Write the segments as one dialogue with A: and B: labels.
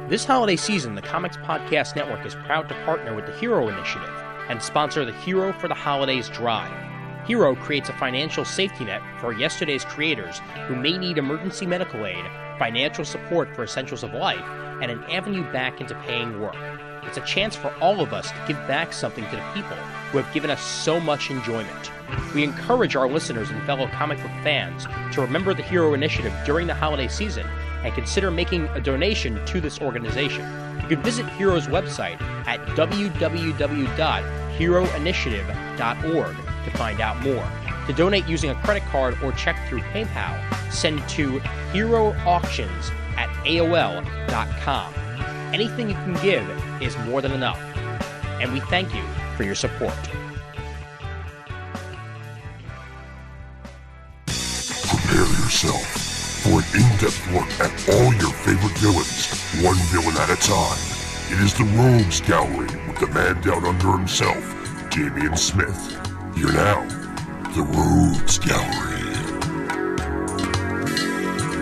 A: This holiday season, the Comics Podcast Network is proud to partner with the Hero Initiative and sponsor the Hero for the Holidays Drive. Hero creates a financial safety net for yesterday's creators who may need emergency medical aid, financial support for essentials of life, and an avenue back into paying work. It's a chance for all of us to give back something to the people who have given us so much enjoyment. We encourage our listeners and fellow comic book fans to remember the Hero Initiative during the holiday season and consider making a donation to this organization. You can visit Hero's website at www.heroinitiative.org to find out more. To donate using a credit card or check through PayPal, send to heroauctions@aol.com. Anything you can give is more than enough, and we thank you for your support.
B: Prepare yourself for an in-depth look at all your favorite villains, one villain at a time. It is the Rogues Gallery with the man down under himself, Damian Smith. Here now, the Rogues Gallery.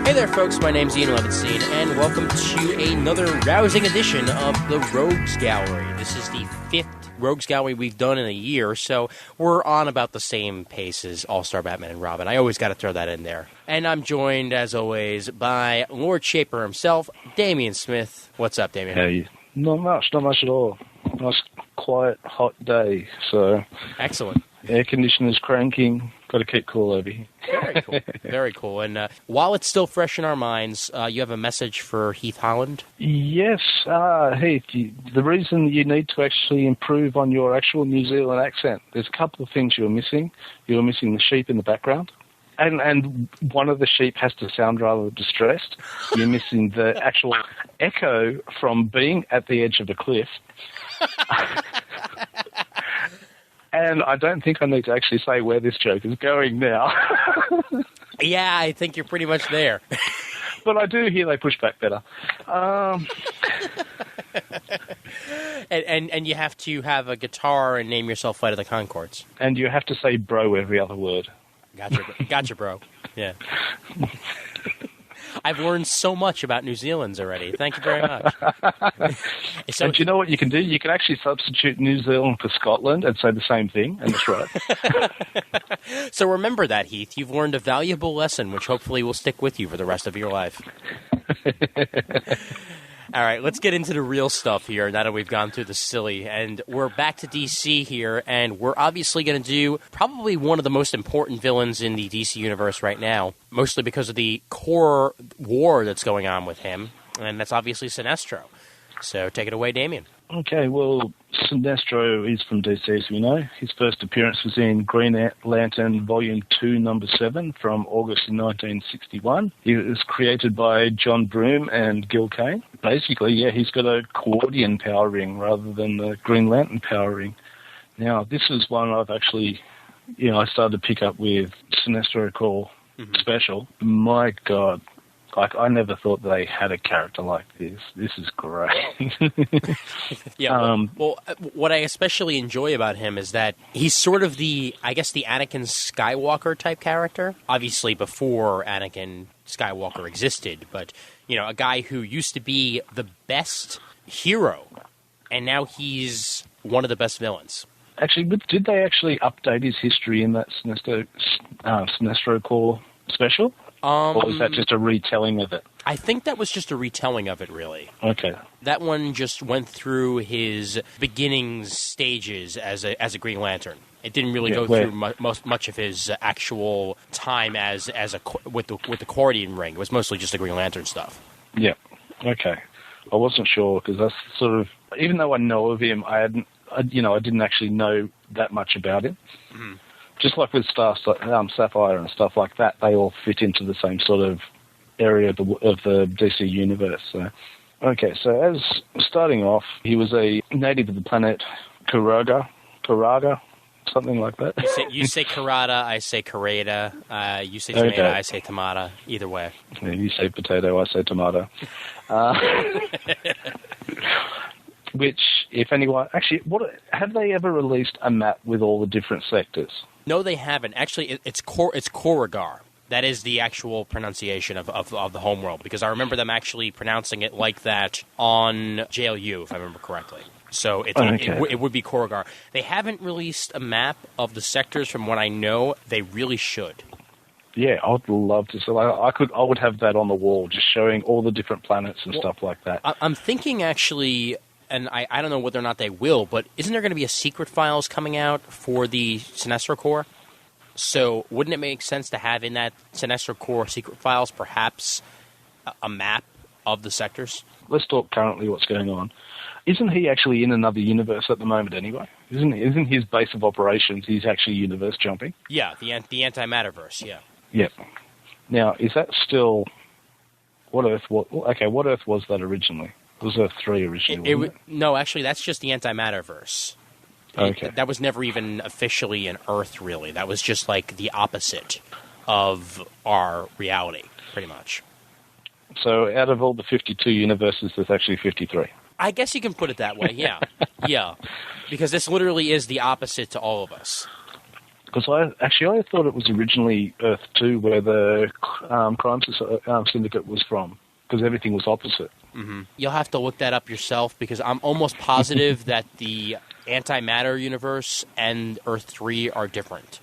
A: Hey there, folks. My name's Ian Levinstein, and welcome to another rousing edition of the Rogues Gallery. This is the 5th Rogues Gallery we've done in a year, so we're on about the same pace as All-Star Batman and Robin. I always got to throw that in there. And I'm joined, as always, by Lord Shaper himself, Damian Smith. What's up, Damian?
C: Hey, not much at all. Nice, quiet, hot day, so...
A: Excellent.
C: Air conditioner's cranking. Got to keep cool over here.
A: Very cool. Very cool. And while it's still fresh in our minds, you have a message for Heath Holland?
C: Yes, Heath, the reason you need to actually improve on your actual New Zealand accent, there's a couple of things you're missing. You're missing the sheep in the background. And one of the sheep has to sound rather distressed. You're missing the actual echo from being at the edge of the cliff. And I don't think I need to actually say where this joke is going now.
A: Yeah, I think you're pretty much there.
C: But I do hear they push back better.
A: And you have to have a guitar and name yourself Flight of the Conchords.
C: And you have to say bro every other word.
A: Gotcha, bro. Yeah. I've learned so much about New Zealand's already. Thank you very much.
C: So, and do you know what you can do? You can actually substitute New Zealand for Scotland and say the same thing, and that's right.
A: So remember that, Heath. You've learned a valuable lesson, which hopefully will stick with you for the rest of your life. All right, let's get into the real stuff here now that we've gone through the silly. And we're back to DC here, and we're obviously going to do probably one of the most important villains in the DC universe right now, mostly because of the core war that's going on with him, and that's obviously Sinestro. So take it away, Damian.
C: Okay, well, Sinestro is from DC, as we know. His first appearance was in Green Lantern Volume 2, Number 7 from August 1961. He was created by John Broome and Gil Kane. Basically, yeah, he's got a Cordian power ring rather than the Green Lantern power ring. Now, this is one I've actually, I started to pick up with Sinestro Call Special. My God. I never thought they had a character like this. This is great.
A: Yeah. Well, what I especially enjoy about him is that he's sort of the Anakin Skywalker type character. Obviously, before Anakin Skywalker existed, but a guy who used to be the best hero, and now he's one of the best villains.
C: Actually, did they actually update his history in that Sinestro Corps special? Or was that just a retelling of it?
A: I think that was just a retelling of it, really.
C: Okay.
A: That one just went through his beginning stages as a Green Lantern. It didn't really go through much of his actual time with the Cordian ring. It was mostly just the Green Lantern stuff. Yeah.
C: Okay. I wasn't sure because that's sort of, even though I know of him, I didn't actually know that much about him. Mm-hmm. Just like with Sapphire and stuff like that, they all fit into the same sort of area of the DC universe. So, okay, so as starting off, he was a native of the planet Karaga, something like that.
A: You say Karada, I say Karada. You say tomato, okay. I say tomato. Either way.
C: Yeah, you say potato, I say tomato. Which, if anyone... Actually, have they ever released a map with all the different sectors?
A: No, they haven't. Actually, it's Koragar. That is the actual pronunciation of the homeworld, because I remember them actually pronouncing it like that on JLU, if I remember correctly. So it would be Korrigar. They haven't released a map of the sectors from what I know. They really should. Yeah,
C: I would love to. So I would have that on the wall, just showing all the different planets and stuff like that.
A: I'm thinking actually, and I don't know whether or not they will, but isn't there going to be a Secret Files coming out for the Sinestro Corps? So wouldn't it make sense to have in that Sinestro Corps Secret Files perhaps a map of the sectors?
C: Let's talk currently what's going on. Isn't he actually in another universe at the moment anyway? Isn't his base of operations, he's actually universe jumping?
A: Yeah, the antimatterverse, yeah.
C: Yep. Now, is that still... What Earth was that originally? It was Earth 3 originally,
A: No, actually, that's just the antimatterverse.
C: Okay.
A: That was never even officially an Earth, really. That was just like the opposite of our reality, pretty much.
C: So out of all the 52 universes, there's actually 53.
A: I guess you can put it that way, yeah. Yeah. Because this literally is the opposite to all of us.
C: Because I thought it was originally Earth 2 where the crime syndicate was from, because everything was opposite.
A: Mm-hmm. You'll have to look that up yourself, because I'm almost positive that the antimatter universe and Earth 3 are different.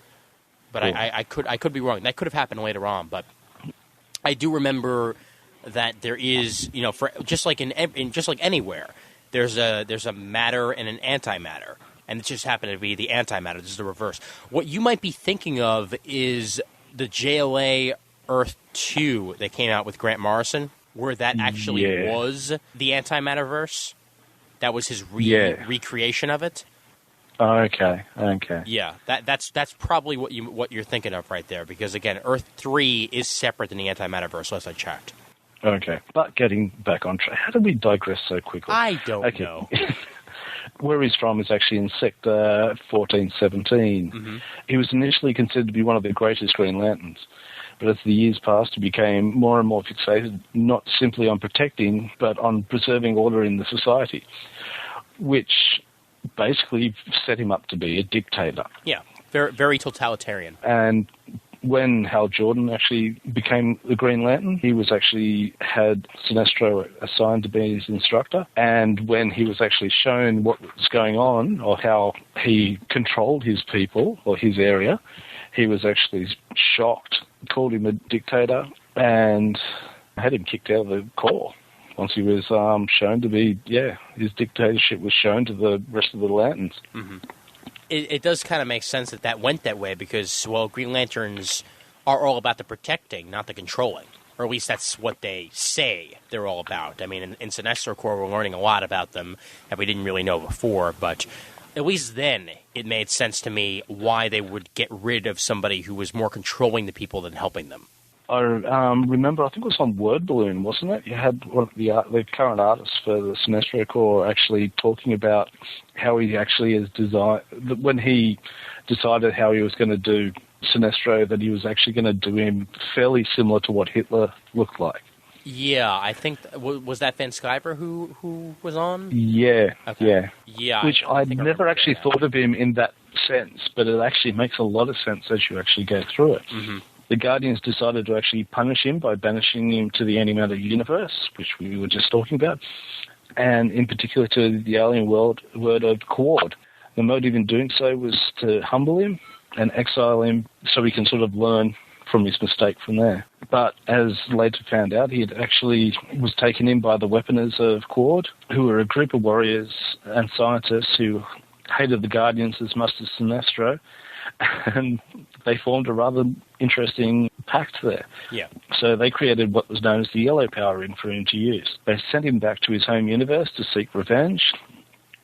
A: But cool. I could be wrong. That could have happened later on, but I do remember that there is, for just like just like anywhere, there's a matter and an antimatter, and it just happened to be the antimatter. This is the reverse. What you might be thinking of is the JLA Earth 2 that came out with Grant Morrison, where that actually was the antimatterverse. That was his recreation of it.
C: Okay.
A: Yeah, that's probably what you're thinking of right there, because again, Earth 3 is separate than the antimatterverse, unless I checked.
C: Okay, but getting back on track, how did we digress so quickly?
A: I don't know.
C: Where he's from is actually in Sector 1417. Mm-hmm. He was initially considered to be one of the greatest Green Lanterns, but as the years passed, he became more and more fixated not simply on protecting, but on preserving order in the society, which basically set him up to be a dictator.
A: Yeah, very, very totalitarian.
C: And when Hal Jordan actually became the Green Lantern, he was actually had Sinestro assigned to be his instructor. And when he was actually shown what was going on, or how he controlled his people or his area, he was actually shocked, called him a dictator, and had him kicked out of the Corps. Once he was shown to be, his dictatorship was shown to the rest of the Lanterns.
A: Mm-hmm. It does kind of make sense that went that way, because, well, Green Lanterns are all about the protecting, not the controlling. Or at least that's what they say they're all about. I mean, in Sinestro Corps, we're learning a lot about them that we didn't really know before, but at least then it made sense to me why they would get rid of somebody who was more controlling the people than helping them.
C: I remember, I think it was on Word Balloon, wasn't it? You had one of the current artists for the Sinestro Corps actually talking about how he actually has designed, when he decided how he was going to do Sinestro, that he was actually going to do him fairly similar to what Hitler looked like.
A: Yeah, I think, was that Van Sciver who was on?
C: Yeah,
A: okay. Yeah.
C: Which I never actually thought of him in that sense, but it actually makes a lot of sense as you actually go through it. Mm-hmm. The Guardians decided to actually punish him by banishing him to the antimatter universe, which we were just talking about, and in particular to the alien world of Quad. The motive in doing so was to humble him and exile him so he can sort of learn from his mistake from there. But as later found out, he had actually was taken in by the weaponers of Quad, who were a group of warriors and scientists who hated the Guardians as much as Sinestro, and they formed a rather interesting pact there.
A: Yeah.
C: So they created what was known as the Yellow Power for him to use. They sent him back to his home universe to seek revenge,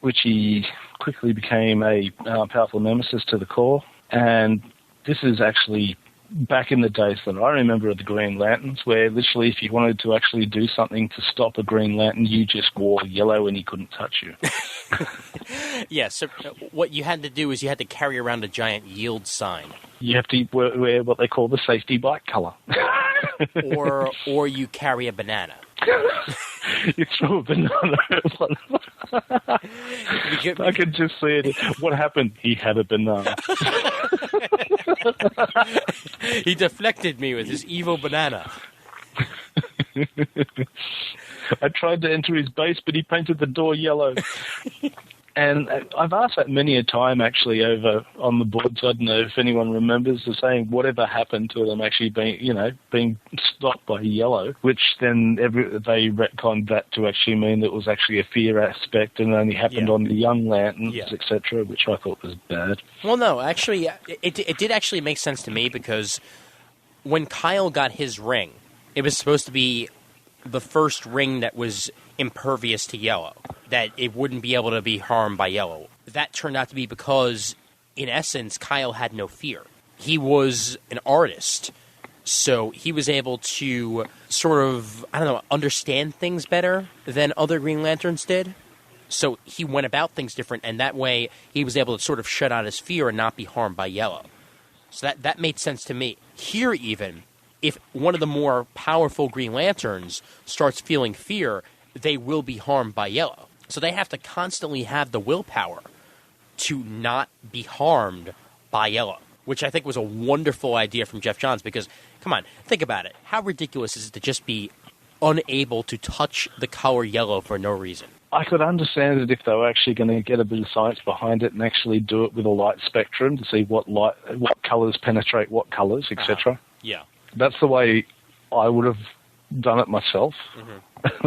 C: which he quickly became a powerful nemesis to the Corps. And this is actually back in the days that I remember of the Green Lanterns, where literally if you wanted to actually do something to stop a Green Lantern, you just wore yellow and he couldn't touch you.
A: Yeah, so what you had to do is you had to carry around a giant yield sign.
C: You have to wear what they call the safety bike color.
A: or you carry a banana.
C: You throw a banana. I can just see it. What happened? He had a banana.
A: He deflected me with his evil banana.
C: I tried to enter his base, but he painted the door yellow. And I've asked that many a time, actually, over on the boards. I don't know if anyone remembers the saying, whatever happened to them actually being stopped by yellow, which then they retconned that to actually mean that it was actually a fear aspect and only happened on the young lanterns, etc., which I thought was bad.
A: Well, no, actually, it did actually make sense to me, because when Kyle got his ring, it was supposed to be the first ring that was impervious to yellow, that it wouldn't be able to be harmed by yellow. That turned out to be because, in essence, Kyle had no fear. He was an artist, so he was able to sort of, understand things better than other Green Lanterns did. So he went about things different, and that way he was able to sort of shut out his fear and not be harmed by yellow. So that made sense to me. Here, even, if one of the more powerful Green Lanterns starts feeling fear, they will be harmed by yellow. So they have to constantly have the willpower to not be harmed by yellow, which I think was a wonderful idea from Jeff Johns, because, come on, think about it. How ridiculous is it to just be unable to touch the color yellow for no reason?
C: I could understand it if they were actually going to get a bit of science behind it and actually do it with a light spectrum to see what colours penetrate what colours, etc.
A: Yeah.
C: That's the way I would have done it myself.
A: Mm-hmm.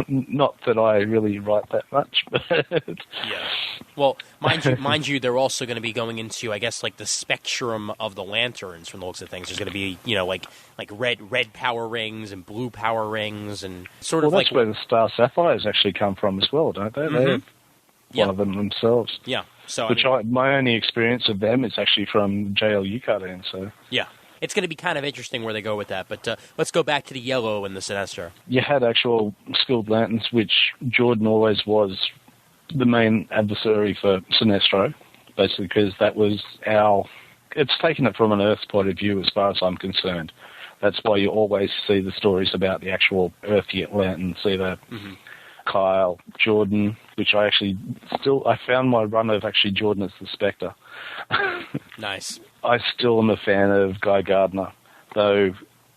C: Not that I really write that much, but...
A: Yeah. Well, mind you, they're also going to be going into, I guess, like the spectrum of the lanterns from the looks of things. There's going to be, like red power rings and blue power rings and sort of like...
C: Well, that's where the Star Sapphires actually come from as well, don't they?
A: Mm-hmm.
C: They're one of them themselves.
A: Yeah. So
C: my only experience of them is actually from JLU cartoons, so...
A: Yeah. It's going to be kind of interesting where they go with that, but let's go back to the yellow and the Sinestro.
C: You had actual skilled lanterns, which Jordan always was the main adversary for Sinestro, basically, because that was it's taken it from an Earth point of view as far as I'm concerned. That's why you always see the stories about the actual Earth lanterns, either Kyle, Jordan, which I found my run of actually Jordan as the Spectre.
A: Nice.
C: I still am a fan of Guy Gardner, though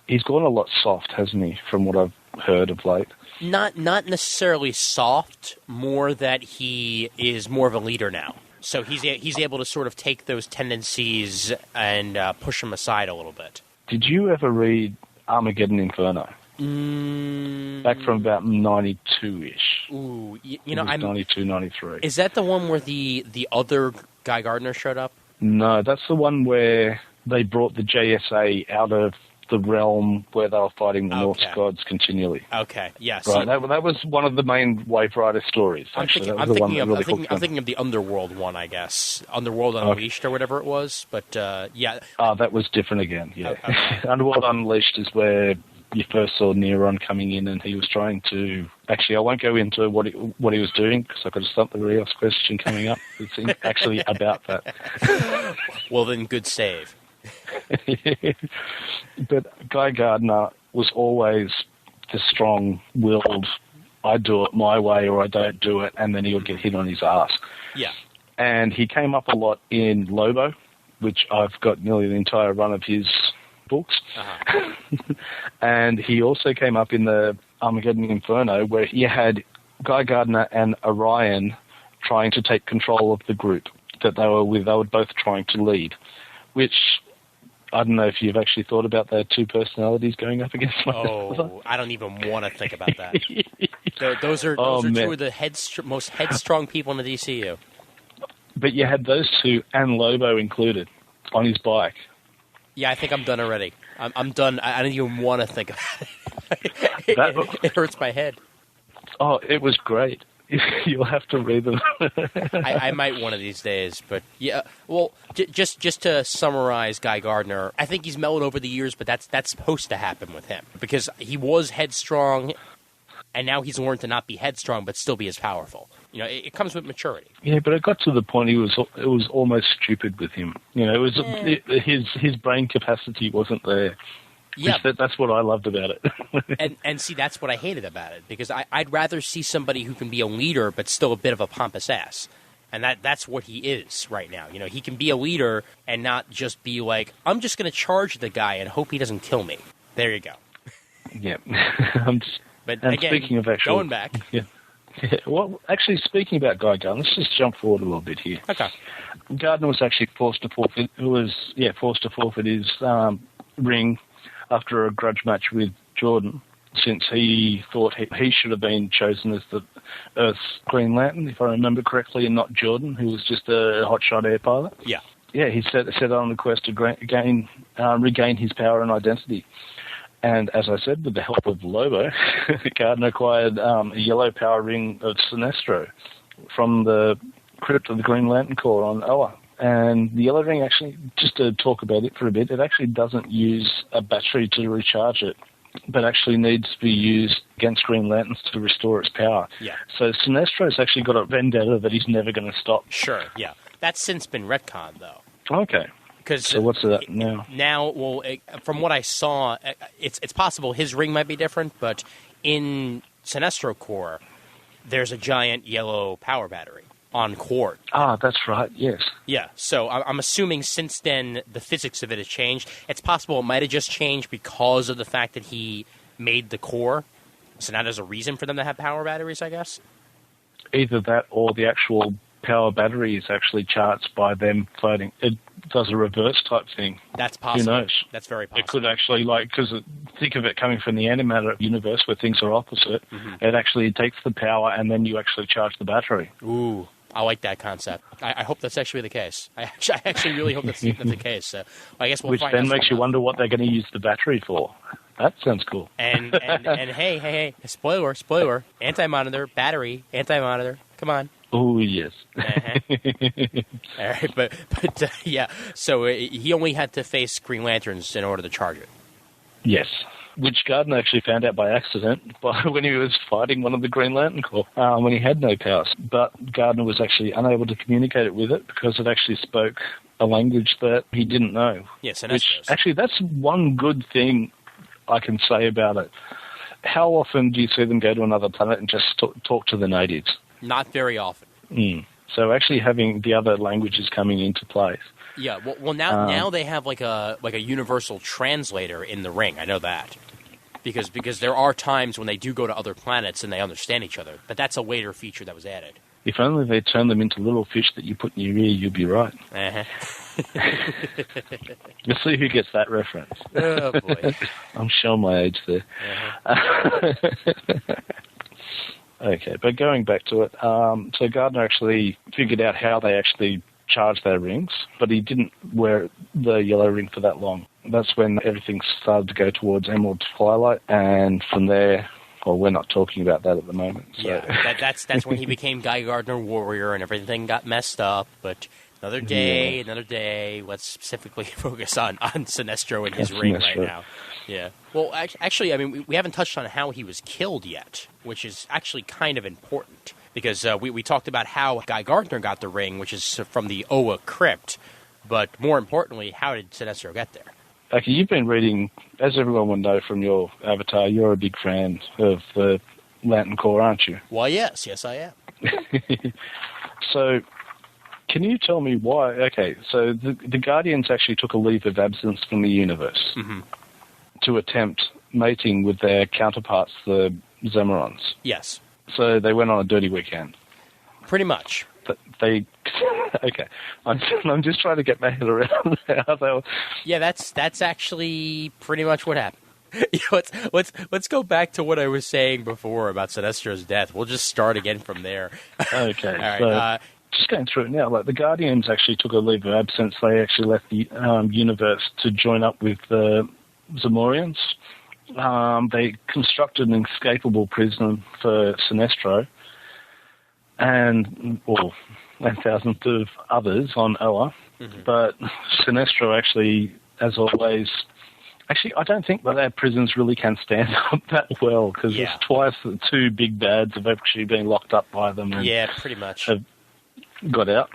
C: he's gone a lot soft, hasn't he, from what I've heard of late?
A: Not necessarily soft, more that he is more of a leader now. So he's able to sort of take those tendencies and push them aside a little bit.
C: Did you ever read Armageddon Inferno? Back from about 92-ish.
A: Ooh,
C: I'm 92, 93.
A: Is that the one where the other Guy Gardner showed up?
C: No, that's the one where they brought the JSA out of the realm where they were fighting the Norse gods continually.
A: Okay, yes.
C: Right, that was one of the main Wave Rider stories.
A: I'm thinking of the Underworld one, I guess. Underworld Unleashed or whatever it was, but yeah.
C: That was different again, yeah. Okay. Underworld Unleashed is where you first saw Neron coming in, and he was trying to... Actually, I won't go into what he was doing, because I could have stumped the Rios question coming up. It's actually about that.
A: Well, then, good save.
C: But Guy Gardner was always the strong-willed, I do it my way or I don't do it, and then he would get hit on his ass.
A: Yeah.
C: And he came up a lot in Lobo, which I've got nearly the entire run of his books. And he also came up in the Armageddon Inferno, where he had Guy Gardner and Orion trying to take control of the group that they were both trying to lead, which I don't know if you've actually thought about their two personalities going up against one another.
A: Oh, I don't even want to think about that. Those are two of the most headstrong people in the DCU.
C: But you had those two and Lobo included on his bike.
A: Yeah, I think I'm done already. I'm done. I don't even want to think about it. It hurts my head.
C: Oh, it was great. You'll have to read them.
A: I might one of these days, but yeah. Well, just to summarize Guy Gardner, I think he's mellowed over the years, but that's supposed to happen with him because he was headstrong, and now he's learned to not be headstrong but still be as powerful. You know, it comes with maturity.
C: Yeah, but it got to the point it was almost stupid with him. You know, his brain capacity wasn't there. Yeah, that's what I loved about it.
A: and see, that's what I hated about it because I'd rather see somebody who can be a leader but still a bit of a pompous ass. And that's what he is right now. You know, he can be a leader and not just be like, I'm just going to charge the guy and hope he doesn't kill me. There you go.
C: Yeah.
A: But
C: and
A: again,
C: speaking of actual,
A: going back.
C: Yeah. Well, actually, speaking about Guy Gardner, let's just jump forward a little bit here.
A: Okay.
C: Gardner was actually forced to forfeit his ring after a grudge match with Jordan, since he thought he should have been chosen as the Earth's Green Lantern, if I remember correctly, and not Jordan, who was just a hotshot air pilot.
A: Yeah.
C: Yeah, he set on the quest to regain his power and identity. And as I said, with the help of Lobo, Gardner acquired a yellow power ring of Sinestro from the crypt of the Green Lantern Corps on Oa. And the yellow ring actually, just to talk about it for a bit, it actually doesn't use a battery to recharge it, but actually needs to be used against Green Lanterns to restore its power.
A: Yeah.
C: So Sinestro's actually got a vendetta that he's never going to stop.
A: Sure, yeah. That's since been retconned, though.
C: Okay. So what's that now?
A: Now, well, from what I saw, it's possible his ring might be different, but in Sinestro Corps, there's a giant yellow power battery on Quart.
C: Ah, that's right, yes.
A: Yeah, so I'm assuming since then the physics of it has changed. It's possible it might have just changed because of the fact that he made the core, so now there's a reason for them to have power batteries, I guess?
C: Either that or the actual power battery is actually charged by them floating. It does a reverse type thing.
A: That's possible.
C: Who knows?
A: That's very possible.
C: It could actually, because think of it coming from the antimatter universe where things are opposite. Mm-hmm. It actually takes the power and then you actually charge the battery.
A: Ooh, I like that concept. I hope that's actually the case. I actually really hope that's the case. So I guess we'll
C: Which
A: find
C: then
A: out
C: makes you wonder what they're going to use the battery for. That sounds cool.
A: And hey, spoiler, anti-monitor, battery, anti-monitor. Come on.
C: Oh, yes.
A: Uh-huh. All right, but yeah, so he only had to face Green Lanterns in order to charge it.
C: Yes, which Gardner actually found out by accident when he was fighting one of the Green Lantern Corps, when he had no powers. But Gardner was actually unable to communicate it with it because it actually spoke a language that he didn't know.
A: Yes,
C: which actually, that's one good thing I can say about it. How often do you see them go to another planet and just talk to the natives?
A: Not very often.
C: So actually having the other languages coming into place.
A: Yeah, well now they have like a universal translator in the ring. I know that. Because there are times when they do go to other planets and they understand each other. But that's a later feature that was added. If
C: only they turn them into little fish that you put in your ear, you'd be right.
A: Uh-huh.
C: You'll see who gets that reference.
A: Oh, boy.
C: I'm showing my age there. Uh-huh. Okay, but going back to it, so Gardner actually figured out how they actually charge their rings, but he didn't wear the yellow ring for that long. That's when everything started to go towards Emerald Twilight, and from there, well, we're not talking about that at the moment. So.
A: Yeah, that's when he became Guy Gardner Warrior, and everything got messed up, but another day, let's specifically focus on Sinestro and his ring right now. Yeah. Well, actually, I mean, we haven't touched on how he was killed yet, which is actually kind of important. Because we talked about how Guy Gardner got the ring, which is from the Oa crypt. But more importantly, how did Sinestro get there?
C: Okay, you've been reading, as everyone will know from your avatar, you're a big fan of the Lantern Corps, aren't you?
A: Well, yes, I am.
C: So, can you tell me why? Okay, so the Guardians actually took a leave of absence from the universe. Mm-hmm. To attempt mating with their counterparts, the Zemorons.
A: Yes.
C: So they went on a dirty weekend.
A: Pretty much.
C: Okay. I'm just trying to get my head around how they were.
A: Yeah, that's actually pretty much what happened. Let's go back to what I was saying before about Sinestro's death. We'll just start again from there.
C: Okay.
A: All right.
C: So, just going through it now, like the Guardians actually took a leave of absence. They actually left the universe to join up with the Zemorians. They constructed an escapable prison for Sinestro and thousands of others on Oa. Mm-hmm. But Sinestro actually, as always, I don't think that their prisons really can stand up that well because it's twice the two big bads have actually been locked up by them. And
A: pretty much.
C: Have got out.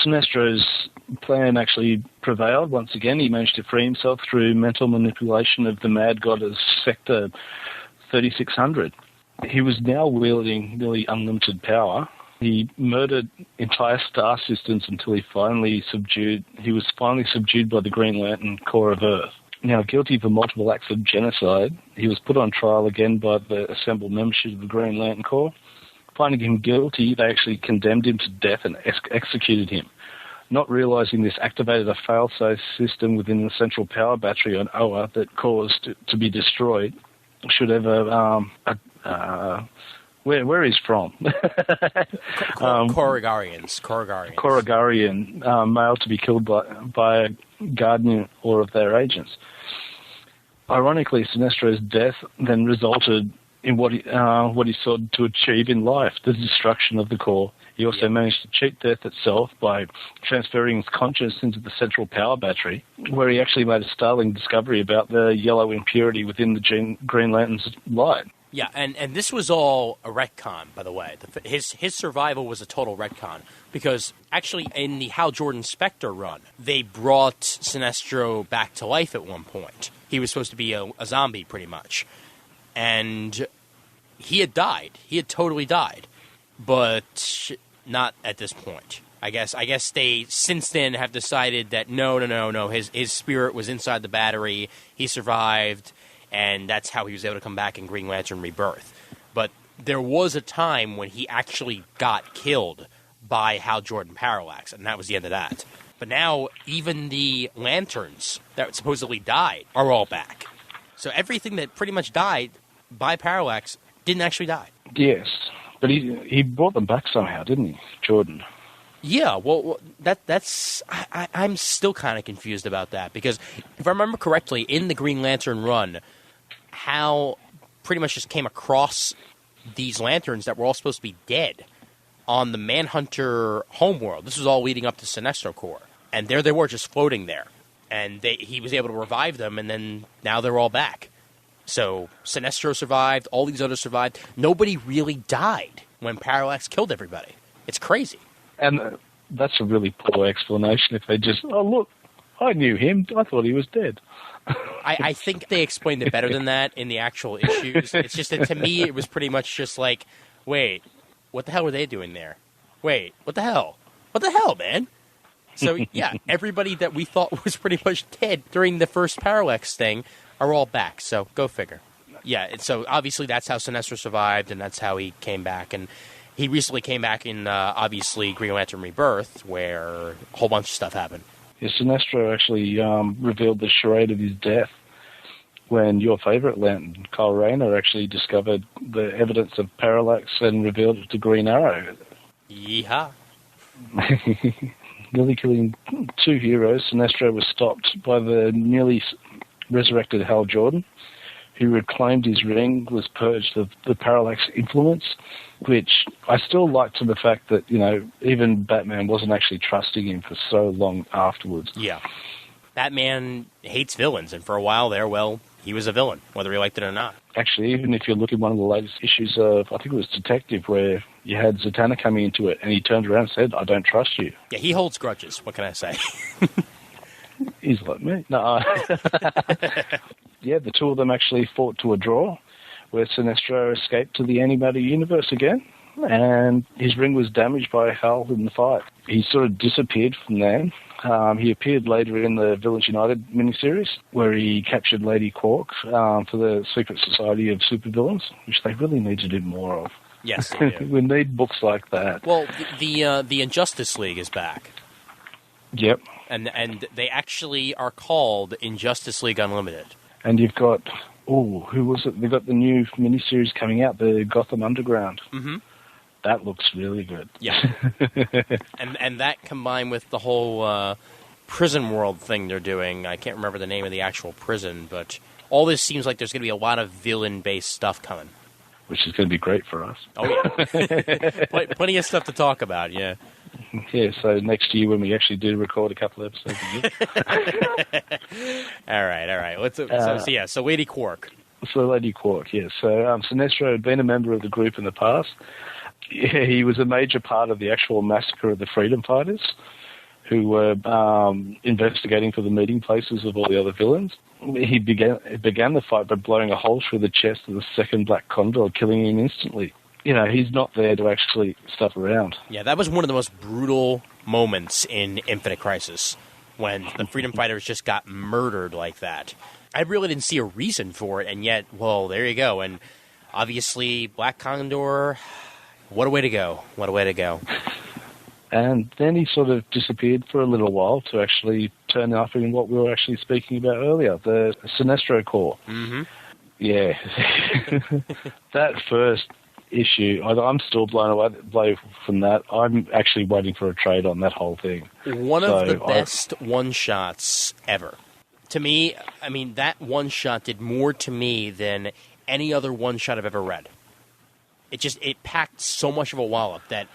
C: Sinestro's plan actually prevailed once again. He managed to free himself through mental manipulation of the mad goddess Sector 3600. He was now wielding nearly unlimited power, He murdered entire star systems until he was finally subdued by the Green Lantern core of Earth. Now, guilty for multiple acts of genocide, he was put on trial again by the assembled membership of the Green Lantern Corps. Finding him guilty, they actually condemned him to death and executed him. Not realizing this activated a fail-safe system within the central power battery on Oa that caused it to be destroyed. Should ever, where he's from. Korrigarian, male to be killed by a guardian or of their agents. Ironically, Sinestro's death then resulted in what he sought to achieve in life, the destruction of the core. He also managed to cheat death itself by transferring his consciousness into the central power battery, where he actually made a startling discovery about the yellow impurity within the Green Lantern's light.
A: Yeah, and this was all a retcon, by the way. His survival was a total retcon, because actually in the Hal Jordan Spectre run, they brought Sinestro back to life at one point. He was supposed to be a zombie, pretty much. And he had died. He had totally died. But not at this point. I guess they since then have decided that no. His spirit was inside the battery. He survived, and that's how he was able to come back in Green Lantern Rebirth. But there was a time when he actually got killed by Hal Jordan Parallax, and that was the end of that. But now even the Lanterns that supposedly died are all back. So everything that pretty much died by Parallax didn't actually die.
C: Yes, but he brought them back somehow, didn't he, Jordan?
A: Yeah, well, that's I'm still kind of confused about that, because if I remember correctly, in the Green Lantern run, Hal pretty much just came across these lanterns that were all supposed to be dead on the Manhunter homeworld. This was all leading up to Sinestro Corps, and there they were, just floating there, and he was able to revive them, and then now they're all back. So Sinestro survived, all these others survived. Nobody really died when Parallax killed everybody. It's crazy.
C: And that's a really poor explanation if they just, oh, look, I knew him. I thought he was dead.
A: I think they explained it better than that in the actual issues. It's just that to me it was pretty much just like, wait, what the hell were they doing there? Wait, what the hell? What the hell, man? So, yeah, everybody that we thought was pretty much dead during the first Parallax thing are all back, so go figure. Yeah, so obviously that's how Sinestro survived, and that's how he came back, and he recently came back in, obviously, Green Lantern Rebirth, where a whole bunch of stuff happened.
C: Yeah, Sinestro actually revealed the charade of his death when your favourite Lantern, Kyle Rayner, actually discovered the evidence of Parallax and revealed it to Green Arrow.
A: Yeehaw.
C: Nearly killing two heroes, Sinestro was stopped by the nearly resurrected Hal Jordan, who reclaimed his ring, was purged of the Parallax influence, which I still like to the fact that, even Batman wasn't actually trusting him for so long afterwards.
A: Yeah. Batman hates villains, and for a while there, well, he was a villain, whether he liked it or not.
C: Actually, even if you look at one of the latest issues of, I think it was Detective, where you had Zatanna coming into it, and he turned around and said, I don't trust you.
A: Yeah, he holds grudges, what can I say?
C: He's like me. No. Yeah, the two of them actually fought to a draw, where Sinestro escaped to the antimatter universe again, and his ring was damaged by Hal in the fight. He sort of disappeared from there. He appeared later in the Villains United miniseries, where he captured Lady Quark for the Secret Society of Supervillains, which they really need to do more of.
A: Yes, they do.
C: We need books like that.
A: Well, the Injustice League is back.
C: Yep.
A: And they actually are called Injustice League Unlimited. And
C: you've got, who was it? They've got the new miniseries coming out, the Gotham Underground.
A: Mm-hmm.
C: That looks really good.
A: Yeah. and that combined with the whole prison world thing they're doing, I can't remember the name of the actual prison, but all this seems like there's going to be a lot of villain-based stuff coming.
C: Which is going to be great for us.
A: Oh, yeah. Plenty of stuff to talk about, yeah.
C: Yeah, so next year when we actually do record a couple of episodes
A: All right. So Lady Quark.
C: So Lady Quark, yes. So Sinestro had been a member of the group in the past. Yeah, he was a major part of the actual massacre of the Freedom Fighters, who were investigating for the meeting places of all the other villains. He began the fight by blowing a hole through the chest of the second Black Condor, killing him instantly. he's not there to actually stuff around.
A: Yeah, that was one of the most brutal moments in Infinite Crisis, when the Freedom Fighters just got murdered like that. I really didn't see a reason for it, and yet, well, there you go. And obviously, Black Condor, what a way to go. What a way to go.
C: And then he sort of disappeared for a little while to actually turn up in what we were actually speaking about earlier, the Sinestro Corps.
A: Mm-hmm.
C: Yeah. That first issue, I'm still blown away from that. I'm actually waiting for a trade on that whole thing.
A: One of the best one-shots ever. To me, I mean, that one-shot did more to me than any other one-shot I've ever read. It packed so much of a wallop that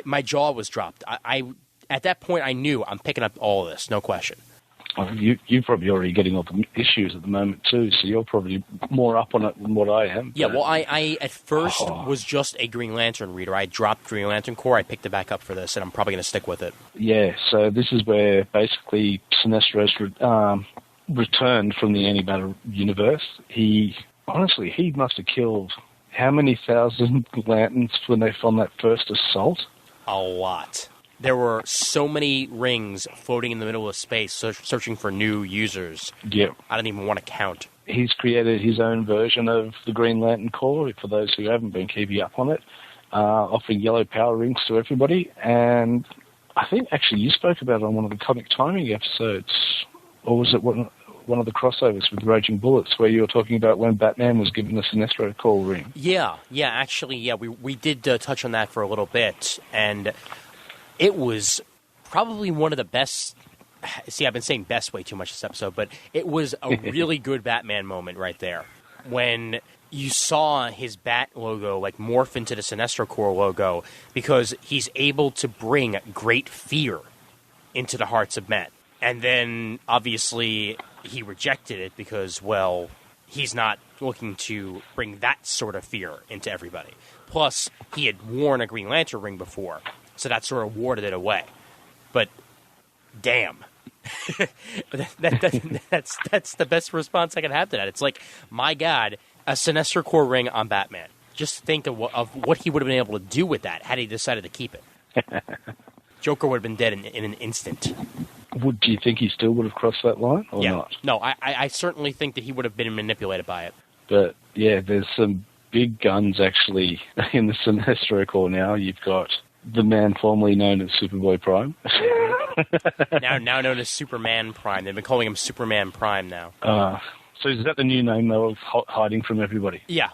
A: my jaw was dropped. At that point, I knew I'm picking up all of this, no question.
C: You're probably already getting all the issues at the moment too, so you're probably more up on it than what I am.
A: Yeah, well, I at first was just a Green Lantern reader. I dropped Green Lantern Corps, I picked it back up for this, and I'm probably going to stick with it. Yeah,
C: so this is where basically Sinestro's returned from the Antimatter universe. He must have killed how many thousand lanterns when they found that first assault?
A: A lot. There were so many rings floating in the middle of space searching for new users.
C: Yep.
A: I don't even want to count.
C: He's created his own version of the Green Lantern Corps, for those who haven't been keeping up on it, offering yellow power rings to everybody. And I think actually you spoke about it on one of the comic timing episodes, or was it one of the crossovers with Raging Bullets, where you were talking about when Batman was given the Sinestro Corps ring?
A: Yeah, actually, we did touch on that for a little bit, and it was probably one of the best. See, I've been saying best way too much this episode, but it was a really good Batman moment right there. When you saw his Bat logo like morph into the Sinestro Corps logo, because he's able to bring great fear into the hearts of men. And then, obviously, he rejected it because, well, he's not looking to bring that sort of fear into everybody. Plus, he had worn a Green Lantern ring before, so that sort of warded it away. But, damn. That's the best response I can have to that. It's like, my God, a Sinestro Corps ring on Batman. Just think of what he would have been able to do with that had he decided to keep it. Joker would have been dead in an instant.
C: Do you think he still would have crossed that line or not?
A: No, I certainly think that he would have been manipulated by it.
C: But, yeah, there's some big guns, actually, in the Sinestro Corps now. You've got the man formerly known as Superboy Prime.
A: now known as Superman Prime. They've been calling him Superman Prime now.
C: So is that the new name, though, of hiding from everybody?
A: Yeah.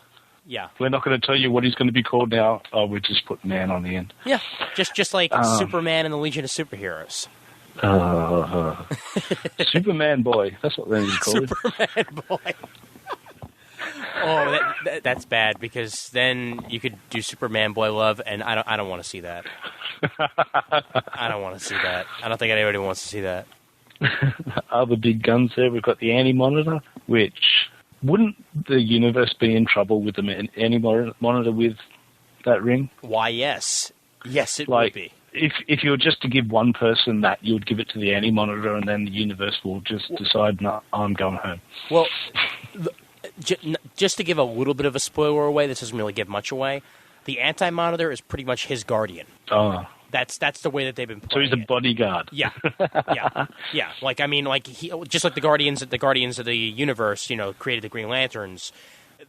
C: We're not going to tell you what he's going to be called now. Oh, we just put man on the end.
A: Yeah, just like Superman and the Legion of Superheroes.
C: Superman Boy. That's what they need to call it.
A: Superman Boy. Oh, that's bad, because then you could do Superman Boy Love, and I don't want to see that. I don't want to see that. I don't think anybody wants to see that.
C: Other big guns there. We've got the Anti-Monitor, which wouldn't the universe be in trouble with the Anti-Monitor with that ring?
A: Why, yes. Yes, it would be.
C: If you were just to give one person that, you would give it to the Anti-Monitor, and then the universe will just decide, no, I'm going home.
A: Well, just to give a little bit of a spoiler away, this doesn't really give much away, the Anti-Monitor is pretty much his guardian.
C: Oh.
A: That's the way that they've been playing.
C: So he's a bodyguard.
A: Yeah. Like, I mean, like just like the Guardians of the Universe, created the Green Lanterns.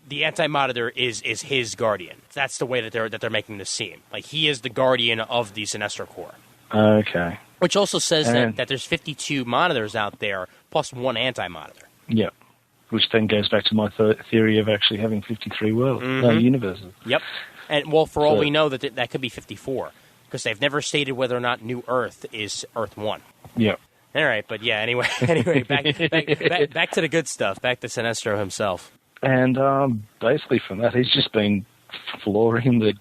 A: The Anti-Monitor is his guardian. That's the way that they're making this seem. Like, he is the guardian of the Sinestro Corps.
C: Okay.
A: Which also says that there's 52 monitors out there plus one Anti-Monitor.
C: Yep. Which then goes back to my theory of actually having 53 universes.
A: Yep. And, well, for all we know, that could be 54. Because they've never stated whether or not New Earth is Earth 1.
C: Yep.
A: All right, but yeah, anyway, back to the good stuff. Back to Sinestro himself.
C: And basically from that, he's just been flooring the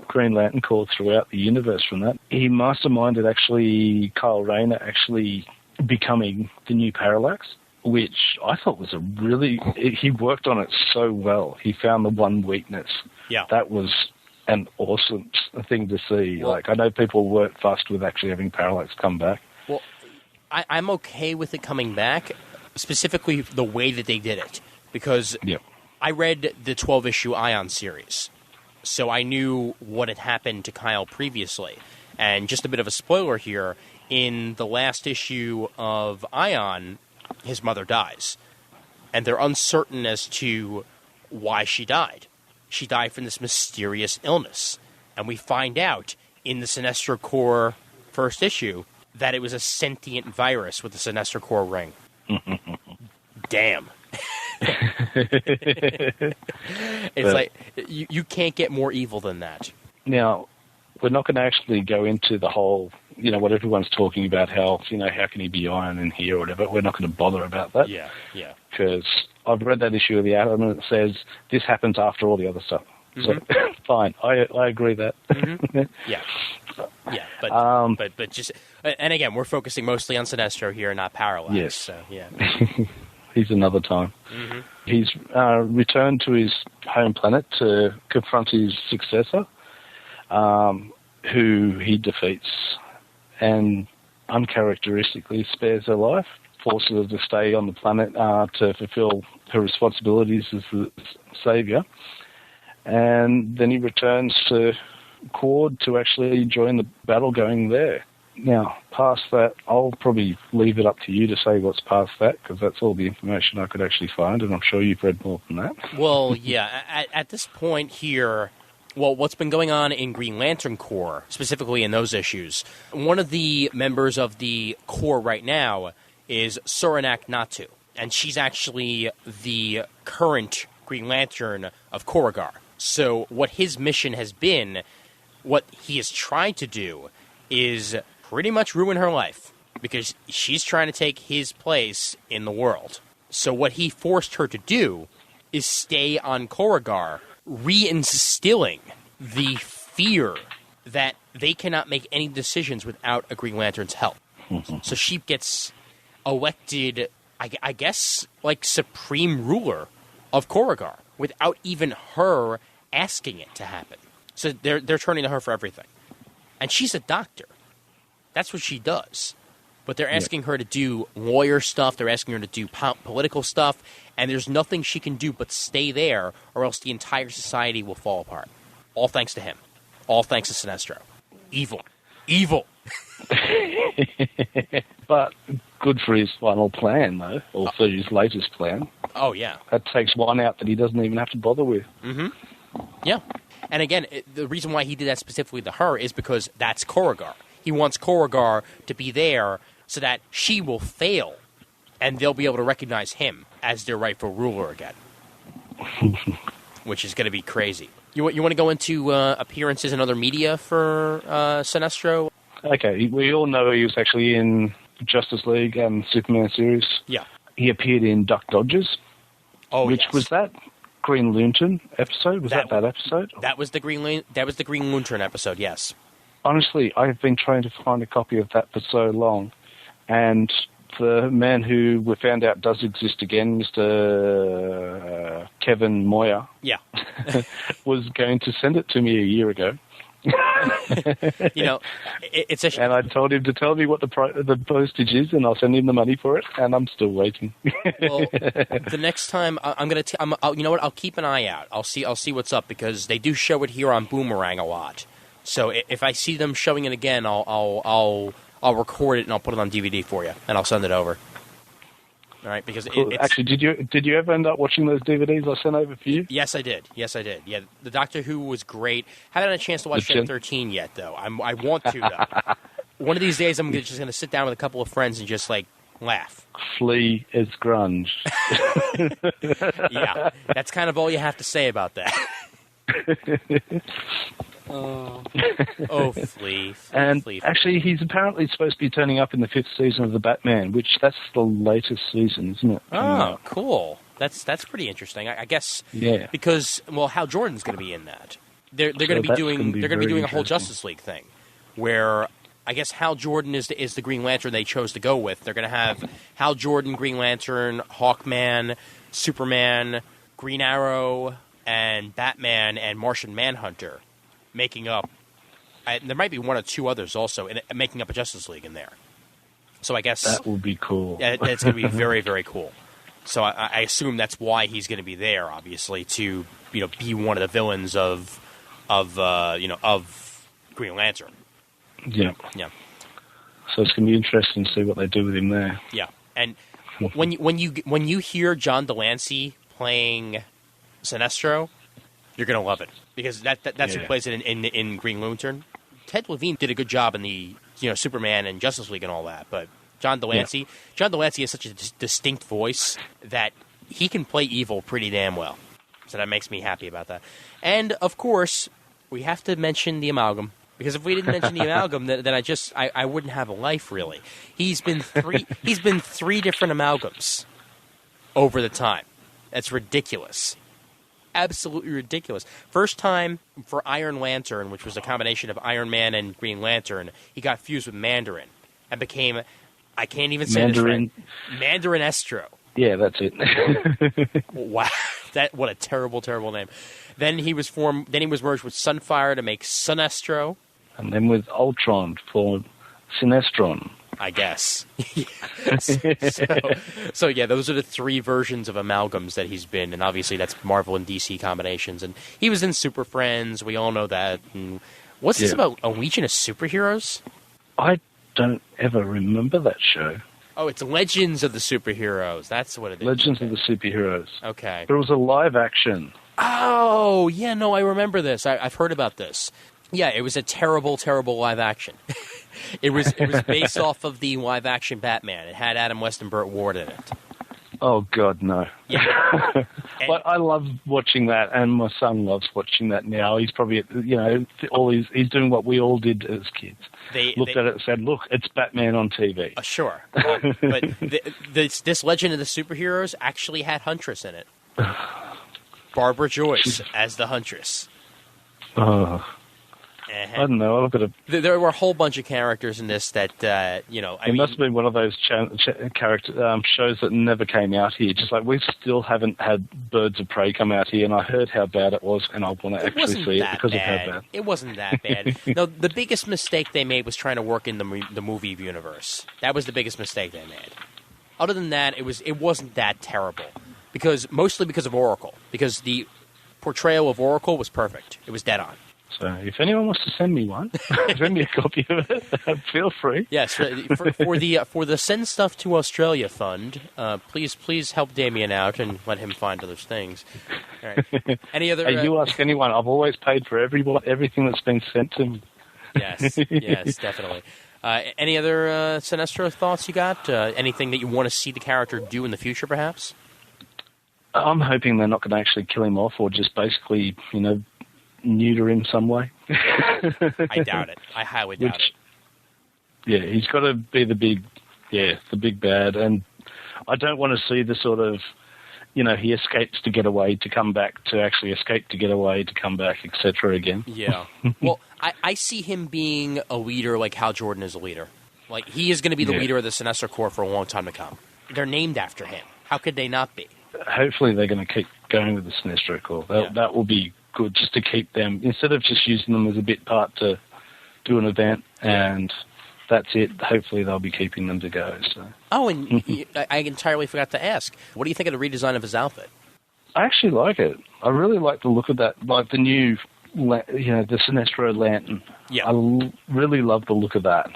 C: Green Lantern Corps throughout the universe from that. He masterminded actually Kyle Rayner actually becoming the new Parallax, which I thought was he worked on it so well. He found the one weakness.
A: Yeah.
C: That was an awesome thing to see. Well, I know people weren't fussed with actually having Parallax come back.
A: Well, I'm okay with it coming back, specifically the way that they did it, because I read the 12-issue Ion series, So I knew what had happened to Kyle previously. And just a bit of a spoiler here, in the last issue of Ion, his mother dies. And they're uncertain as to why she died. She died from this mysterious illness. And we find out in the Sinestro Corps first issue that it was a sentient virus with the Sinestro Corps ring. Damn. It's like, you can't get more evil than that.
C: Now, we're not going to actually go into the whole, what everyone's talking about, how can he be Iron in here or whatever. We're not going to bother about that.
A: Yeah.
C: Because I've read that issue of the Atom and it says this happens after all the other stuff. So, fine. I agree that.
A: Yeah, but just, and again, we're focusing mostly on Sinestro here, not Parallax.
C: Yes.
A: So, yeah.
C: He's another time. He's returned to his home planet to confront his successor, who he defeats and uncharacteristically spares her life, forces her to stay on the planet to fulfill her responsibilities as the savior. And then he returns to Cord to actually join the battle going there. Now, past that, I'll probably leave it up to you to say what's past that, because that's all the information I could actually find, and I'm sure you've read more than that.
A: Well, yeah, at this point here, what's been going on in Green Lantern Corps, specifically in those issues, one of the members of the Corps right now is Suranak Natu, and she's actually the current Green Lantern of Korugar. So what his mission has been, what he has tried to do, is pretty much ruin her life, because she's trying to take his place in the world. So what he forced her to do is stay on Korugar, reinstilling the fear that they cannot make any decisions without a Green Lantern's help. So she gets elected, I guess, like supreme ruler of Korugar, without even her asking it to happen. So they're turning to her for everything. And she's a doctor. That's what she does. But they're asking her to do lawyer stuff. They're asking her to do political stuff. And there's nothing she can do but stay there, or else the entire society will fall apart. All thanks to him. All thanks to Sinestro. Evil. Evil.
C: But good for his final plan, though, or for his latest plan.
A: Oh, yeah.
C: That takes one out that he doesn't even have to bother with.
A: Yeah. And again, the reason why he did that specifically to her is because that's Korugar. He wants Korugar to be there so that she will fail, and they'll be able to recognize him as their rightful ruler again. Which is going to be crazy. You want to go into appearances in other media for Sinestro?
C: Okay, we all know he was actually in Justice League and Superman series.
A: Yeah.
C: He appeared in Duck Dodgers.
A: Oh,
C: which was that Green Lantern episode? Was that episode?
A: That was the Green Lantern episode. Yes.
C: Honestly, I've been trying to find a copy of that for so long, and the man who we found out does exist again, Mr. Kevin Moyer, was going to send it to me a year ago.
A: It's a
C: and I told him to tell me what the postage is, and I'll send him the money for it, and I'm still waiting.
A: Well, the next time you know what? I'll keep an eye out. I'll see what's up, because they do show it here on Boomerang a lot. So if I see them showing it again, I'll record it and I'll put it on DVD for you, and I'll send it over. All right, because
C: cool. Actually, did you ever end up watching those DVDs I sent over for you?
A: Yes, I did. Yeah, the Doctor Who was great. Haven't had a chance to watch Gen 13 yet, though. I want to, though. One of these days, I'm just going to sit down with a couple of friends and just laugh.
C: Flea is grunge.
A: Yeah, that's kind of all you have to say about that. Flea.
C: And actually, he's apparently supposed to be turning up in the 5th season of The Batman, which that's the latest season, isn't it?
A: Oh, cool. That's pretty interesting. I guess.
C: Yeah.
A: Because Hal Jordan's going to be in that. They're going to be doing a whole Justice League thing, where I guess Hal Jordan is the Green Lantern they chose to go with. They're going to have Hal Jordan, Green Lantern, Hawkman, Superman, Green Arrow, and Batman and Martian Manhunter making up. There might be one or two others also making up a Justice League in there. So I guess
C: that would be cool.
A: It's going to be very, very cool. So I assume that's why he's going to be there, obviously, to be one of the villains of of Green Lantern.
C: Yeah.
A: Yeah.
C: So it's going to be interesting to see what they do with him there.
A: Yeah. And when you hear John Delancey playing Sinestro, you're going to love it because that's who plays it in Green Lantern. Ted Levine did a good job in the Superman and Justice League and all that, but John Delancey has such a distinct voice that he can play evil pretty damn well. So that makes me happy about that. And of course, we have to mention the amalgam. Because if we didn't mention the amalgam, then I wouldn't have a life really. He's been three different amalgams over the time. That's ridiculous, absolutely ridiculous. First time for Iron Lantern, which was a combination of Iron Man and Green Lantern, he got fused with Mandarin and became, I can't even say
C: Mandarin.
A: this right, Mandarin Estro.
C: Yeah, that's it.
A: Wow, what a terrible, terrible name. Then he was merged with Sunfire to make Sinestro.
C: And then with Ultron for Sinestron.
A: I guess. So yeah, those are the three versions of amalgams that he's been, and obviously that's Marvel and DC combinations. And he was in Super Friends, we all know that. And what's this about a legion of superheroes?
C: I don't ever remember that show.
A: Oh, it's Legends of the Superheroes. That's what it is.
C: Legends of the Superheroes.
A: Okay.
C: But it was a live action.
A: Oh, yeah, no, I remember this. I've heard about this. Yeah, it was a terrible, terrible live action. It was based off of the live action Batman. It had Adam West and Burt Ward in it.
C: Oh God, no!
A: Yeah,
C: But I love watching that, and my son loves watching that now. He's probably, he's doing what we all did as kids. They looked at it and said, "Look, it's Batman on TV."
A: Sure, but this Legend of the Superheroes actually had Huntress in it. Barbara Joyce as the Huntress.
C: Oh. I don't know. I've got to...
A: There were a whole bunch of characters in this that, It
C: must have been one of those character shows that never came out here. Just like we still haven't had Birds of Prey come out here, and I heard how bad it was, and I want to actually see it because of how bad.
A: It wasn't that bad. No, the biggest mistake they made was trying to work in the movie universe. That was the biggest mistake they made. Other than that, it wasn't that terrible. Mostly because of Oracle. Because the portrayal of Oracle was perfect. It was dead on.
C: So if anyone wants to send me one, send me a copy of it. Feel free.
A: Yes, for the Send Stuff to Australia fund, please help Damien out and let him find other things. All right. Any other?
C: Hey, you ask anyone. I've always paid for everything that's been sent to me.
A: Yes, definitely. Any other Sinestro thoughts you got? Anything that you want to see the character do in the future, perhaps?
C: I'm hoping they're not going to actually kill him off, or just basically, neuter him some way.
A: I doubt it. I highly doubt it.
C: Yeah, he's got to be the big bad, and I don't want to see the sort of, he escapes to get away to come back, to actually escape to get away to come back, etc. again.
A: Yeah. Well, I see him being a leader like Hal Jordan is a leader. Like, he is going to be the leader of the Sinestro Corps for a long time to come. They're named after him. How could they not be?
C: Hopefully they're going to keep going with the Sinestro Corps. That will be good, just to keep them, instead of just using them as a bit part to do an event, and that's it. Hopefully they'll be keeping them to go. So. Oh,
A: and I entirely forgot to ask, what do you think of the redesign of his outfit?
C: I actually like it. I really like the look of that, like the new, the Sinestro lantern.
A: Yeah.
C: I really love the look of that.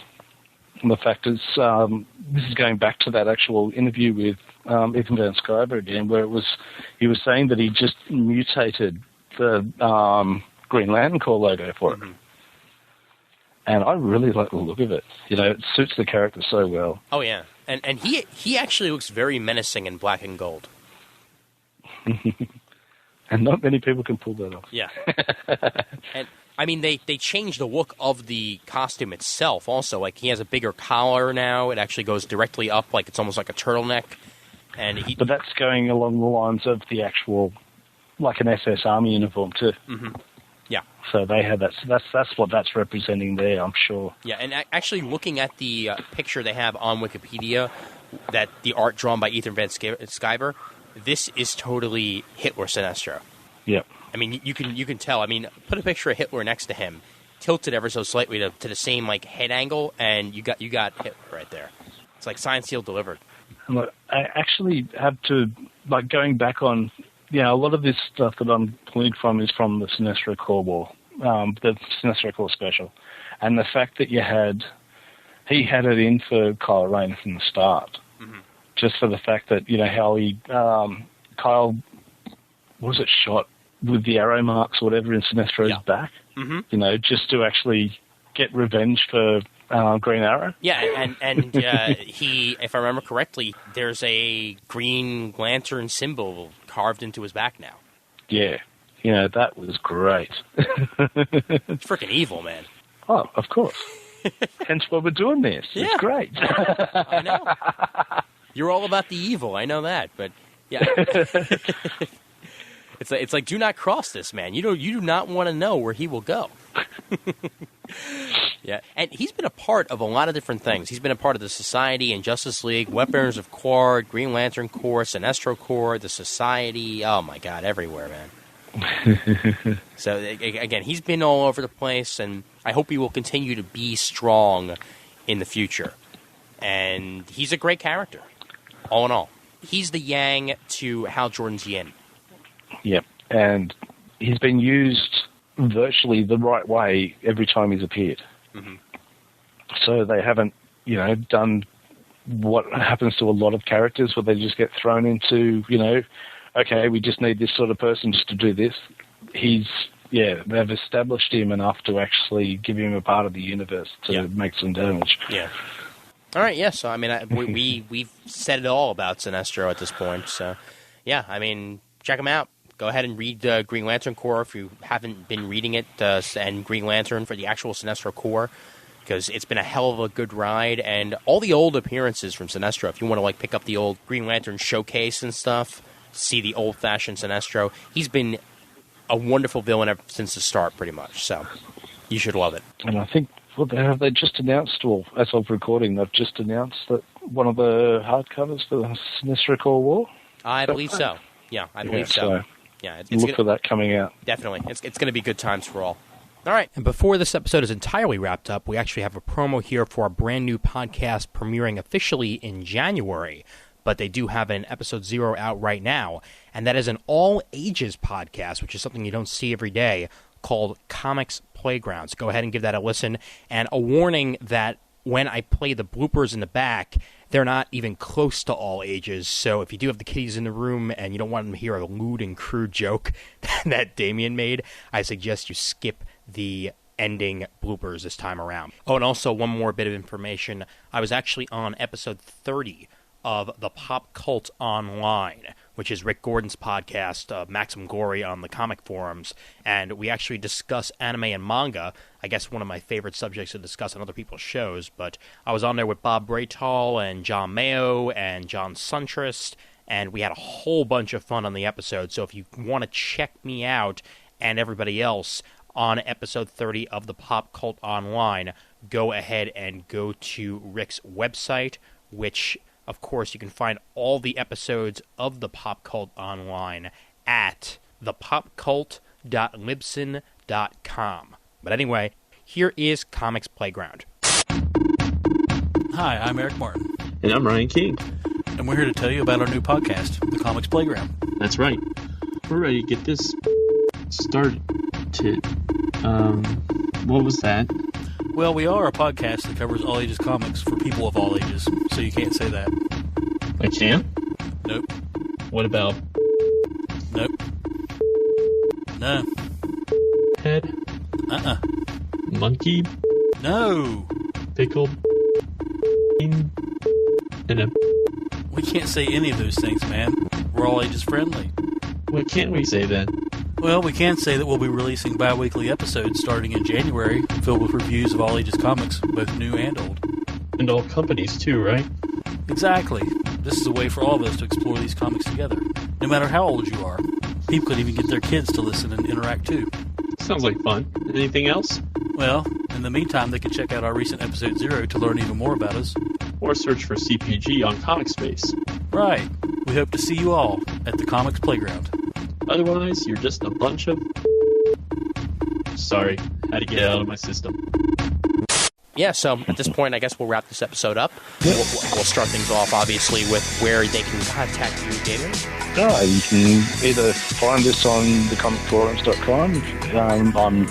C: And the fact is, this is going back to that actual interview with Ethan Van Sciver again, where he was saying that he just mutated the Green Lantern Corps logo for it. Mm-hmm. And I really like the look of it. It suits the character so well.
A: Oh, yeah. And he actually looks very menacing in black and gold.
C: And not many people can pull that off.
A: Yeah. And I mean, they changed the look of the costume itself also. Like, he has a bigger collar now. It actually goes directly up, like it's almost like a turtleneck. But
C: that's going along the lines of the actual, like an SS Army uniform too.
A: Mm-hmm. Yeah.
C: So they have that. So that's what that's representing there, I'm sure.
A: Yeah, and actually looking at the picture they have on Wikipedia, that the art drawn by Ethan Van Sciver, this is totally Hitler Sinestro.
C: Yeah.
A: I mean, you can tell. I mean, put a picture of Hitler next to him, tilted ever so slightly to the same like head angle, and you got Hitler right there. It's like signed, sealed, delivered.
C: Look, I actually have to, like, going back on, a lot of this stuff that I'm pulling from is from the Sinestro Corps War the Sinestro Corps special, and the fact that he had it in for Kyle Rayner from the start, just for the fact that how he Kyle was it shot with the arrow marks or whatever in Sinestro's back, just to actually get revenge for Green Arrow.
A: Yeah, and he, if I remember correctly, there's a Green Lantern symbol carved into his back now.
C: Yeah, that was great.
A: It's freaking evil, man.
C: Oh, of course. Hence why we're doing this. Yeah. It's great.
A: I know. You're all about the evil, I know that, but yeah. It's like do not cross this man. You do not want to know where he will go. Yeah, and he's been a part of a lot of different things. He's been a part of the Society and Justice League, Weapons of Quard, Green Lantern Corps, Sinestro Corps, the Society. Oh my God, everywhere, man. So again, he's been all over the place, and I hope he will continue to be strong in the future. And he's a great character, all in all. He's the Yang to Hal Jordan's Yin.
C: Yep, and he's been used virtually the right way every time he's appeared. So they haven't, done what happens to a lot of characters where they just get thrown into, okay, we just need this sort of person just to do this. They've established him enough to actually give him a part of the universe to make some damage. Yeah.
A: All right, yeah, so, I mean, we've said it all about Sinestro at this point, so, yeah, I mean, check him out. Go ahead and read Green Lantern Corps if you haven't been reading it, and Green Lantern for the actual Sinestro Corps, because it's been a hell of a good ride, and all the old appearances from Sinestro, if you want to pick up the old Green Lantern showcase and stuff, see the old-fashioned Sinestro, he's been a wonderful villain ever since the start, pretty much, so you should love it.
C: And I think, have they just announced, or as of recording, they've just announced that one of the hardcovers for the Sinestro Corps War?
A: I believe so. Yeah, I believe so. Yeah,
C: look for that coming out.
A: Definitely. It's going to be good times for all. All right. And before this episode is entirely wrapped up, we actually have a promo here for our brand new podcast premiering officially in January. But they do have an episode 0 out right now. And that is an all-ages podcast, which is something you don't see every day, called Comics Playgrounds. Go ahead and give that a listen. And a warning that when I play the bloopers in the back, they're not even close to all ages, so if you do have the kiddies in the room and you don't want them to hear a lewd and crude joke that Damien made, I suggest you skip the ending bloopers this time around. Oh, and also one more bit of information. I was actually on episode 30 of the Pop Cult Online, which is Rick Gordon's podcast, Maximum Glory on the comic forums, and we actually discuss anime and manga. I guess one of my favorite subjects to discuss on other people's shows, but I was on there with Bob Braytall and John Mayo and John Suntrist, and we had a whole bunch of fun on the episode, so if you want to check me out and everybody else on episode 30 of the Pop Cult Online, go ahead and go to Rick's website, which, of course, you can find all the episodes of the Pop Cult Online at thepopcult.libsyn.com. But anyway, here is Comics Playground.
D: Hi, I'm Eric Martin.
E: And I'm Ryan King.
D: And we're here to tell you about our new podcast, The Comics Playground.
E: That's right. We're ready to get this started. What was that?
D: Well, we are a podcast that covers all ages comics for people of all ages, so you can't say that.
E: I can't?
D: Nope.
E: What about?
D: Nope. No.
E: Head? Monkey?
D: No.
E: Pickle? And a...
D: We can't say any of those things, man. We're all ages friendly.
E: What can't we say then?
D: Well, we can say that we'll be releasing bi-weekly episodes starting in January, filled with reviews of all ages comics, both new and old.
E: And all companies too, right?
D: Exactly. This is a way for all of us to explore these comics together, no matter how old you are. People could even get their kids to listen and interact too.
E: Sounds like fun. Anything else?
D: Well, in the meantime, they can check out our recent episode 0 to learn even more about us.
E: Or search for CPG on ComicSpace.
D: Right. We hope to see you all at the Comics Playground.
E: Otherwise, you're just a bunch of... Sorry, had to get it out of my system.
A: Yeah, so at this point, I guess we'll wrap this episode up. We'll start things off, obviously, with where they can contact you, Damien.
C: You can either find us on thecomicforums.com. I'm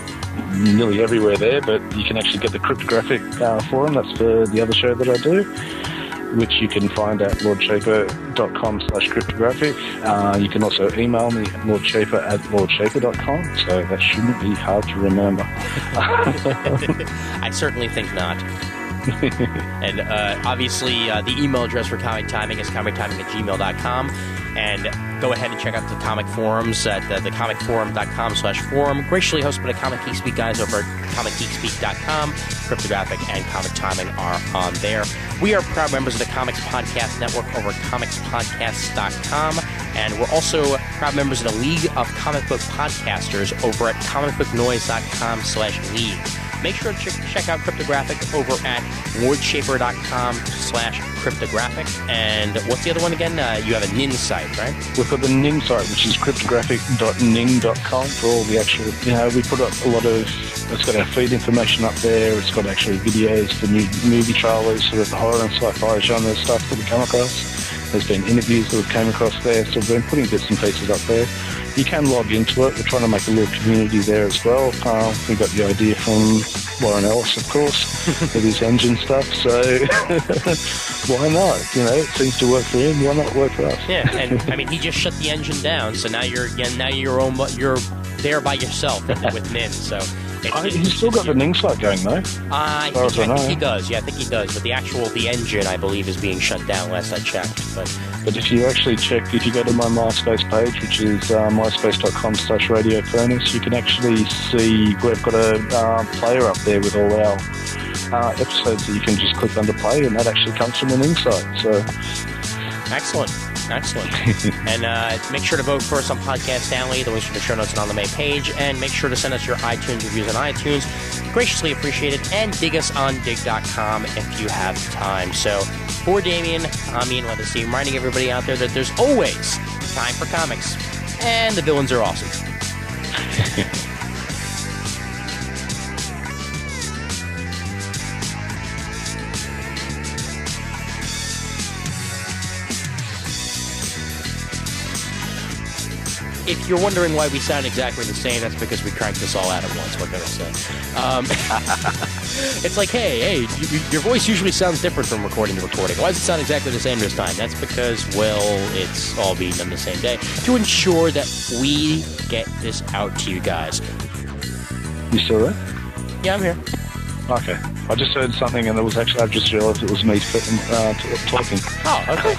C: nearly everywhere there, but you can actually get the cryptographic forum. That's for the other show that I do, which you can find at lordshaper.com/cryptographic. You can also email me at lordshaper@lordshaper.com, so that shouldn't be hard to remember.
A: I certainly think not. And obviously, the email address for Comic Timing is comictiming@gmail.com. And go ahead and check out the comic forums at thecomicforum.com/forum. Graciously hosted by the Comic Geek Speak guys over at comicgeekspeak.com. Cryptographic and Comic Timing are on there. We are proud members of the Comics Podcast Network over at comicspodcasts.com. And we're also proud members of the League of Comic Book Podcasters over at comicbooknoise.com/league. Make sure to check out Cryptographic over at lordshaper.com/cryptographic. And what's the other one again? You have a NIN site, right?
C: We've got the NIN site, which is cryptographic.ning.com for all the actual, we put up a lot of, it's got our feed information up there, it's got actually videos for new movie trailers, sort of the horror and sci-fi genre stuff that we come across. There's been interviews that we've came across there, so we've been putting bits and pieces up there. You can log into it. We're trying to make a little community there as well. We got the idea from Warren Ellis, of course, with his engine stuff. So why not? It seems to work for him. Why not work for us?
A: Yeah, and I mean, he just shut the engine down, so now you're there by yourself with NIN. So
C: he's still got the Ning site going though.
A: I think he does. Yeah, I think he does. But the engine, I believe, is being shut down. Last I checked.
C: But if you actually check, if you go to my MySpace page, which is myspace.com/Radio Furnace, you can actually see we've got a player up there with all our episodes that you can just click under play, and that actually comes from the Ning site. So
A: excellent. And make sure to vote for us on Podcast Stanley. The links for the show notes are on the main page. And make sure to send us your iTunes reviews on iTunes. Graciously appreciate it. And dig us on dig.com if you have time. So for Damien, I'm Ian Legacy, reminding everybody out there that there's always time for comics. And the villains are awesome. If you're wondering why we sound exactly the same, that's because we cranked this all out at once. What can I say? It's like, hey, your voice usually sounds different from recording to recording. Why does it sound exactly the same this time? That's because, well, it's all being done the same day to ensure that we get this out to you guys.
C: You still there?
A: Yeah, I'm here.
C: Okay. I just heard something, and I've just realised it was me talking.
A: Oh, okay.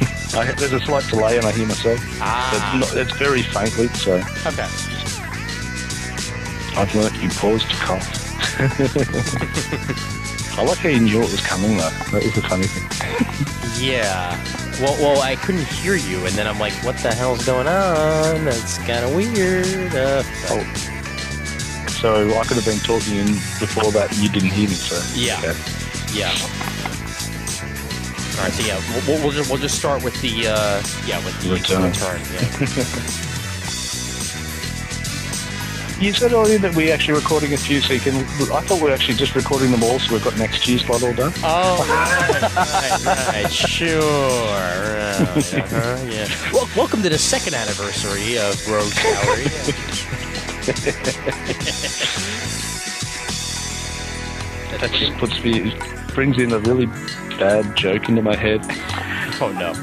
C: There's a slight delay, and I hear myself. It's very faintly, so.
A: Okay.
C: I've learnt you pause to cough. I like how you knew it was coming, though. That was the funny thing.
A: Yeah. Well, I couldn't hear you, and then I'm like, what the hell's going on? That's kind of weird.
C: So I could have been talking, and before that you didn't hear me. So
A: yeah,
C: okay.
A: Yeah. All right, so yeah, we'll just start with the return. Yeah.
C: You said earlier that we're actually recording a few, so you can. I thought we were actually just recording them all, so we've got next year's slot all done.
A: Oh, right, sure, right, yeah. Well, welcome to the second anniversary of Rogue Gallery.
C: That just brings in a really bad joke into my head.
A: Oh no!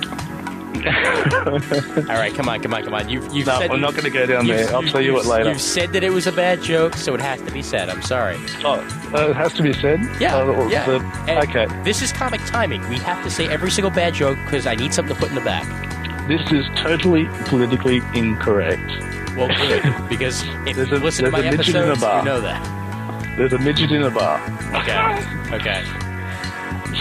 A: All right, come on. You've said
C: I'm not going to go down there. I'll tell you what later.
A: You've said that it was a bad joke, so it has to be said. I'm sorry.
C: Oh, it has to be said.
A: Yeah.
C: Okay.
A: This is comic timing. We have to say every single bad joke because I need something to put in the back.
C: This is totally politically incorrect.
A: Well, good, because if you listen to my episodes, you know that.
C: There's a midget in a bar.
A: Okay.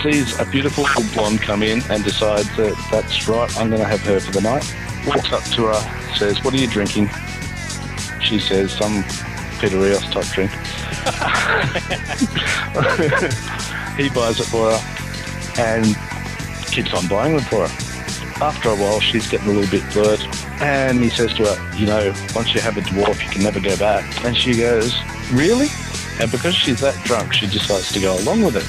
C: Sees a beautiful blonde come in and decides that that's right, I'm going to have her for the night. Walks up to her, says, "What are you drinking?" She says, "Some Peter Rios type drink." He buys it for her and keeps on buying them for her. After a while, she's getting a little bit blurred, and he says to her, once you have a dwarf, you can never go back. And she goes, "Really?" And because she's that drunk, she decides to go along with it.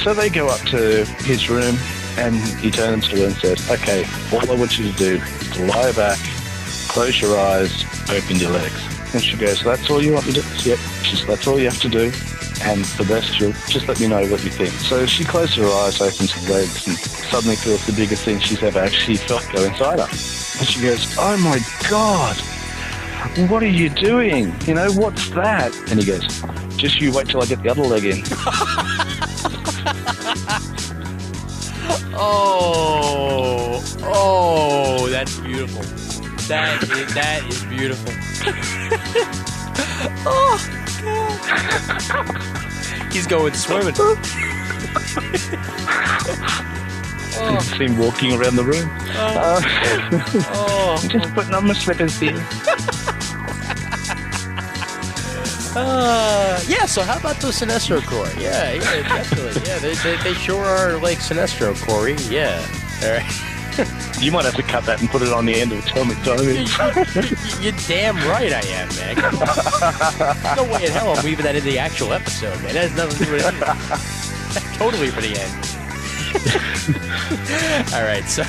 C: So they go up to his room, and he turns to her and says, "Okay, all I want you to do is to lie back, close your eyes, open your legs." And she goes, that's all you want me to do? Yep. She says, that's all you have to do. And the rest, you'll just let me know what you think. So she closed her eyes, opens her legs, and suddenly feels the biggest thing she's ever actually felt go inside her. And she goes, oh my God, what are you doing? You know, what's that? And he goes, just you wait till I get the other leg in.
A: Oh, that's beautiful. That is beautiful. Oh, God. He's going swimming.
C: You can see him walking around the room. I'm just putting on my slippers here.
A: Yeah, so how about the Sinestro core? Yeah, definitely. Yeah, they sure are like Sinestro, Corey. Yeah. All right.
C: You might have to cut that and put it on the end of Atomic Timing.
A: You're damn right I am, man. No way in hell I'm weaving that into the actual episode, man. That has nothing to do with anything. Totally for the end. All right, so